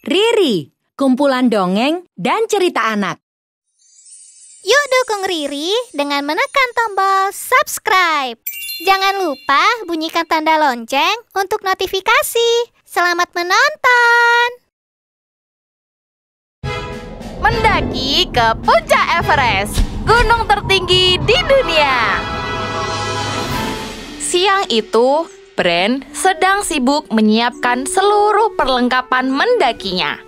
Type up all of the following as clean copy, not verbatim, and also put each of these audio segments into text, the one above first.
Riri, kumpulan dongeng dan cerita anak. Yuk dukung Riri dengan menekan tombol subscribe. Jangan lupa bunyikan tanda lonceng untuk notifikasi. Selamat menonton. Mendaki ke puncak Everest, gunung tertinggi di dunia. Siang itu, Bren sedang sibuk menyiapkan seluruh perlengkapan mendakinya.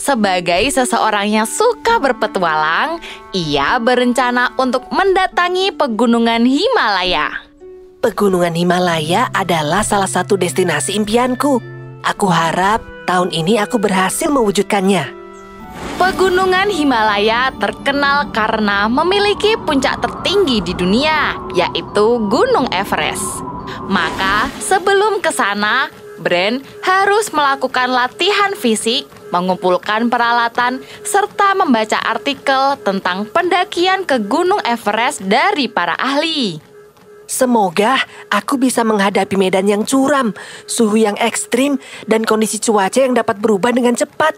Sebagai seseorang yang suka berpetualang, ia berencana untuk mendatangi pegunungan Himalaya. Pegunungan Himalaya adalah salah satu destinasi impianku. Aku harap tahun ini aku berhasil mewujudkannya. Pegunungan Himalaya terkenal karena memiliki puncak tertinggi di dunia, yaitu Gunung Everest. Maka sebelum ke sana, Bren harus melakukan latihan fisik, mengumpulkan peralatan, serta membaca artikel tentang pendakian ke Gunung Everest dari para ahli. Semoga aku bisa menghadapi medan yang curam, suhu yang ekstrim, dan kondisi cuaca yang dapat berubah dengan cepat.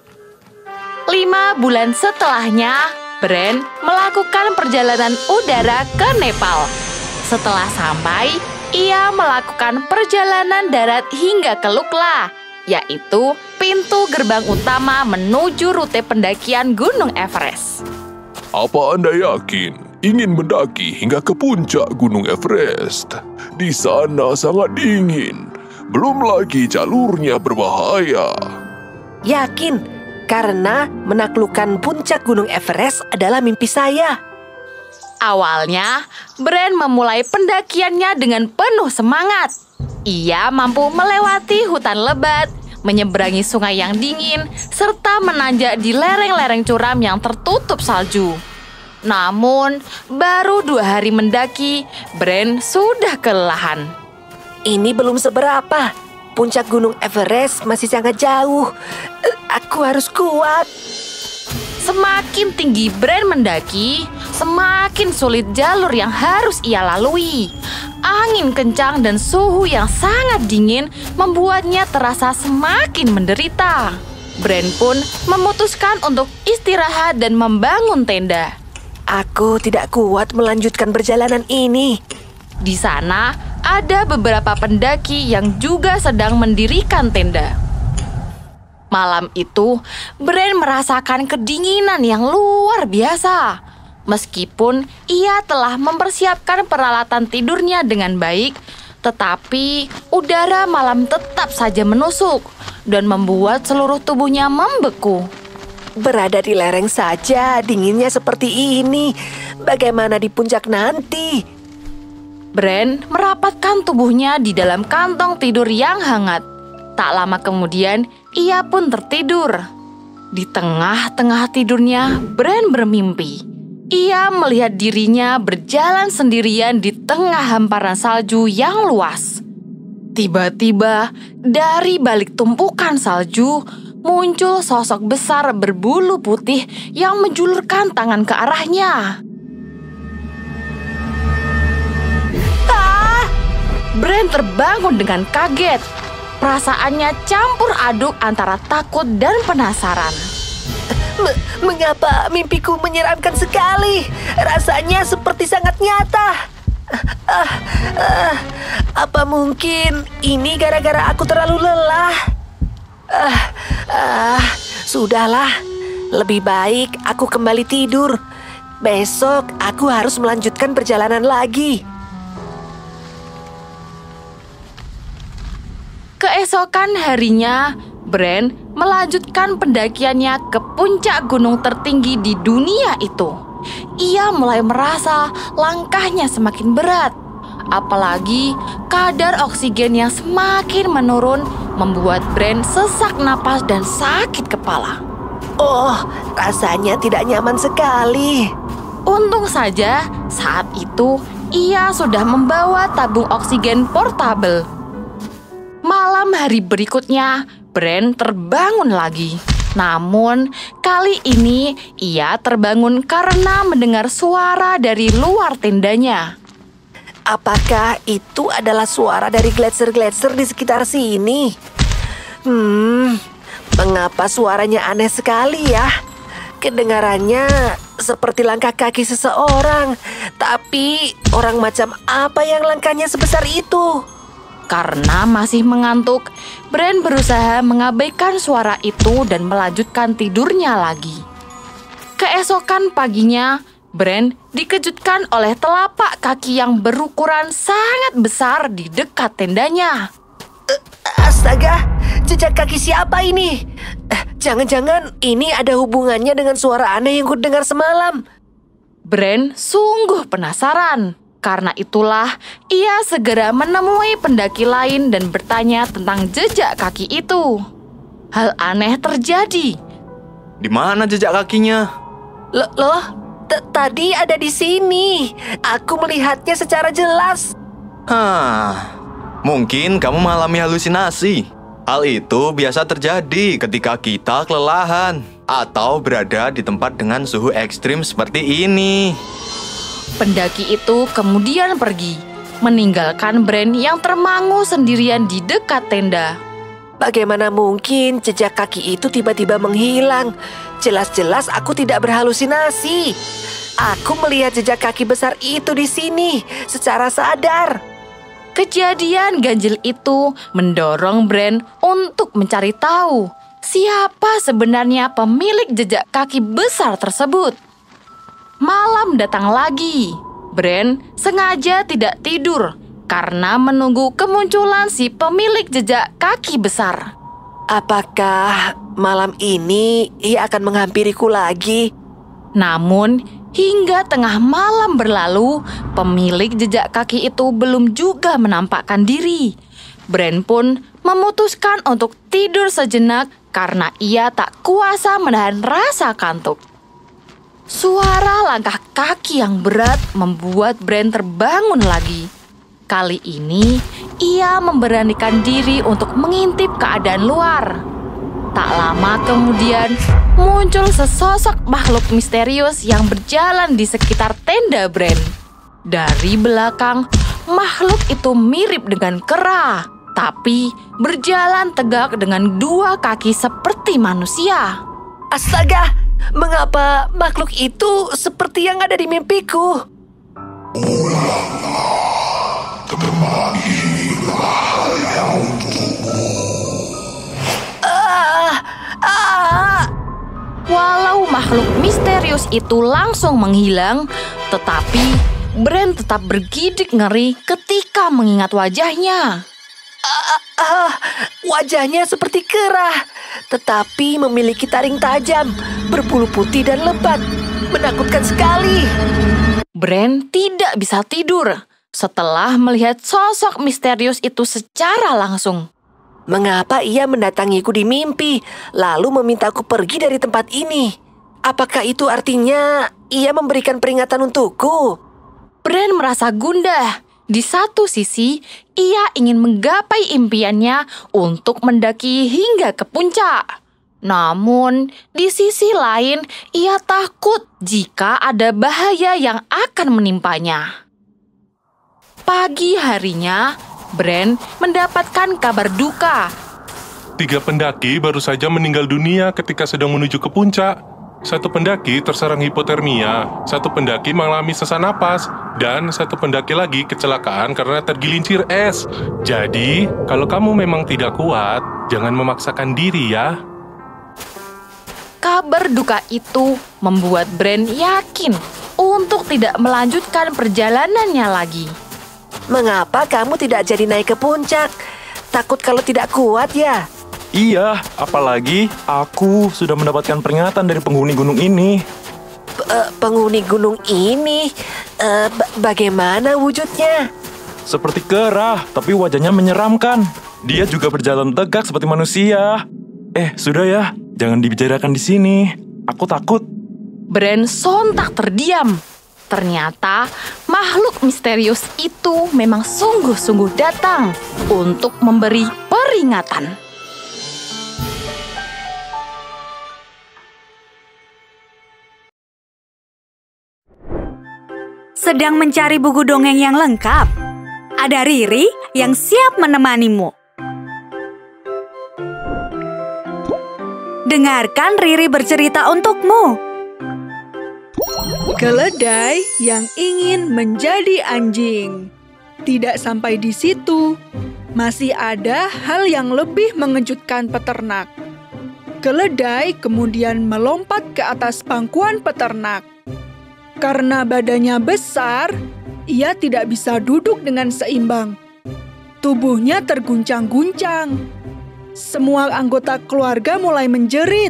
5 bulan setelahnya, Bren melakukan perjalanan udara ke Nepal. Setelah sampai, ia melakukan perjalanan darat hingga ke Lukla, yaitu pintu gerbang utama menuju rute pendakian Gunung Everest. Apa Anda yakin ingin mendaki hingga ke puncak Gunung Everest? Di sana sangat dingin, belum lagi jalurnya berbahaya. Yakin, karena menaklukkan puncak Gunung Everest adalah mimpi saya. Awalnya, Bren memulai pendakiannya dengan penuh semangat. Ia mampu melewati hutan lebat, menyeberangi sungai yang dingin, serta menanjak di lereng-lereng curam yang tertutup salju. Namun, baru 2 hari mendaki, Bren sudah kelelahan. Ini belum seberapa. Puncak Gunung Everest masih sangat jauh. Aku harus kuat. Semakin tinggi Bren mendaki, semakin sulit jalur yang harus ia lalui. Angin kencang dan suhu yang sangat dingin membuatnya terasa semakin menderita. Bren pun memutuskan untuk istirahat dan membangun tenda. Aku tidak kuat melanjutkan perjalanan ini. Di sana, ada beberapa pendaki yang juga sedang mendirikan tenda. Malam itu, Bren merasakan kedinginan yang luar biasa. Meskipun ia telah mempersiapkan peralatan tidurnya dengan baik, tetapi udara malam tetap saja menusuk dan membuat seluruh tubuhnya membeku. Berada di lereng saja, dinginnya seperti ini. Bagaimana di puncak nanti? Bren merapatkan tubuhnya di dalam kantong tidur yang hangat. Tak lama kemudian, ia pun tertidur. Di tengah-tengah tidurnya, Bren bermimpi. Ia melihat dirinya berjalan sendirian di tengah hamparan salju yang luas. Tiba-tiba, dari balik tumpukan salju, muncul sosok besar berbulu putih yang menjulurkan tangan ke arahnya. Bren terbangun dengan kaget. Perasaannya campur aduk antara takut dan penasaran. Mengapa mimpiku menyeramkan sekali? Rasanya seperti sangat nyata. Apa mungkin ini gara-gara aku terlalu lelah? Sudahlah. Lebih baik aku kembali tidur. Besok aku harus melanjutkan perjalanan lagi. Keesokan harinya, Bren melanjutkan pendakiannya ke puncak gunung tertinggi di dunia itu. Ia mulai merasa langkahnya semakin berat. Apalagi kadar oksigen yang semakin menurun membuat Bren sesak napas dan sakit kepala. Oh, rasanya tidak nyaman sekali. Untung saja saat itu ia sudah membawa tabung oksigen portabel. Malam hari berikutnya, Bren terbangun lagi. Namun, kali ini ia terbangun karena mendengar suara dari luar tendanya. Apakah itu adalah suara dari gletser-gletser di sekitar sini? Mengapa suaranya aneh sekali ya? Kedengarannya seperti langkah kaki seseorang. Tapi orang macam apa yang langkahnya sebesar itu? Karena masih mengantuk, Bren berusaha mengabaikan suara itu dan melanjutkan tidurnya lagi. Keesokan paginya, Bren dikejutkan oleh telapak kaki yang berukuran sangat besar di dekat tendanya. Astaga, jejak kaki siapa ini? Jangan-jangan ini ada hubungannya dengan suara aneh yang kudengar semalam. Bren sungguh penasaran. Karena itulah, ia segera menemui pendaki lain dan bertanya tentang jejak kaki itu. Hal aneh terjadi. Di mana jejak kakinya? Loh, tadi ada di sini. Aku melihatnya secara jelas. Mungkin kamu mengalami halusinasi. Hal itu biasa terjadi ketika kita kelelahan atau berada di tempat dengan suhu ekstrim seperti ini. Pendaki itu kemudian pergi, meninggalkan Bren yang termangu sendirian di dekat tenda. Bagaimana mungkin jejak kaki itu tiba-tiba menghilang? Jelas-jelas aku tidak berhalusinasi. Aku melihat jejak kaki besar itu di sini secara sadar. Kejadian ganjil itu mendorong Bren untuk mencari tahu siapa sebenarnya pemilik jejak kaki besar tersebut. Malam datang lagi. Bren sengaja tidak tidur karena menunggu kemunculan si pemilik jejak kaki besar. Apakah malam ini ia akan menghampiriku lagi? Namun, hingga tengah malam berlalu, pemilik jejak kaki itu belum juga menampakkan diri. Bren pun memutuskan untuk tidur sejenak karena ia tak kuasa menahan rasa kantuk. Suara langkah kaki yang berat membuat Bren terbangun lagi. Kali ini, ia memberanikan diri untuk mengintip keadaan luar. Tak lama kemudian, muncul sesosok makhluk misterius yang berjalan di sekitar tenda Bren. Dari belakang, makhluk itu mirip dengan kera, tapi berjalan tegak dengan dua kaki seperti manusia. Astaga! Mengapa makhluk itu seperti yang ada di mimpiku? Walau makhluk misterius itu langsung menghilang, tetapi Bren tetap bergidik ngeri ketika mengingat wajahnya. Wajahnya seperti kera, tetapi memiliki taring tajam, berbulu putih dan lebat. Menakutkan sekali. Bren tidak bisa tidur setelah melihat sosok misterius itu secara langsung. Mengapa ia mendatangiku di mimpi, lalu memintaku pergi dari tempat ini? Apakah itu artinya ia memberikan peringatan untukku? Bren merasa gundah. Di satu sisi, ia ingin menggapai impiannya untuk mendaki hingga ke puncak. Namun, di sisi lain, ia takut jika ada bahaya yang akan menimpanya. Pagi harinya, Bren mendapatkan kabar duka. 3 pendaki baru saja meninggal dunia ketika sedang menuju ke puncak. 1 pendaki terserang hipotermia, 1 pendaki mengalami sesak napas, dan 1 pendaki lagi kecelakaan karena tergelincir es. Jadi, kalau kamu memang tidak kuat, jangan memaksakan diri ya. Kabar duka itu membuat Bren yakin untuk tidak melanjutkan perjalanannya lagi. Mengapa kamu tidak jadi naik ke puncak? Takut kalau tidak kuat ya? Iya, apalagi aku sudah mendapatkan peringatan dari penghuni gunung ini. Penghuni gunung ini? Bagaimana wujudnya? Seperti kera, tapi wajahnya menyeramkan. Dia juga berjalan tegak seperti manusia. Sudah ya, jangan dibicarakan di sini. Aku takut. Bren sontak terdiam. Ternyata makhluk misterius itu memang sungguh-sungguh datang untuk memberi peringatan. Sedang mencari buku dongeng yang lengkap? Ada Riri yang siap menemanimu. dengarkan Riri bercerita untukmu. Keledai yang ingin menjadi anjing. Tidak sampai di situ, masih ada hal yang lebih mengejutkan peternak. Keledai kemudian melompat ke atas pangkuan peternak. Karena badannya besar, ia tidak bisa duduk dengan seimbang. Tubuhnya terguncang-guncang. Semua anggota keluarga mulai menjerit.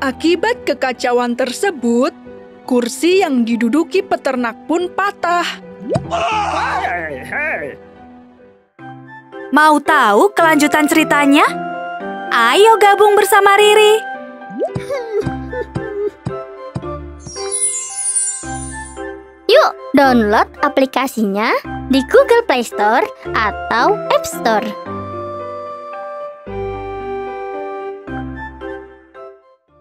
Akibat kekacauan tersebut, kursi yang diduduki peternak pun patah. Mau tahu kelanjutan ceritanya? Ayo gabung bersama Riri. Yuk, download aplikasinya di Google Play Store atau App Store.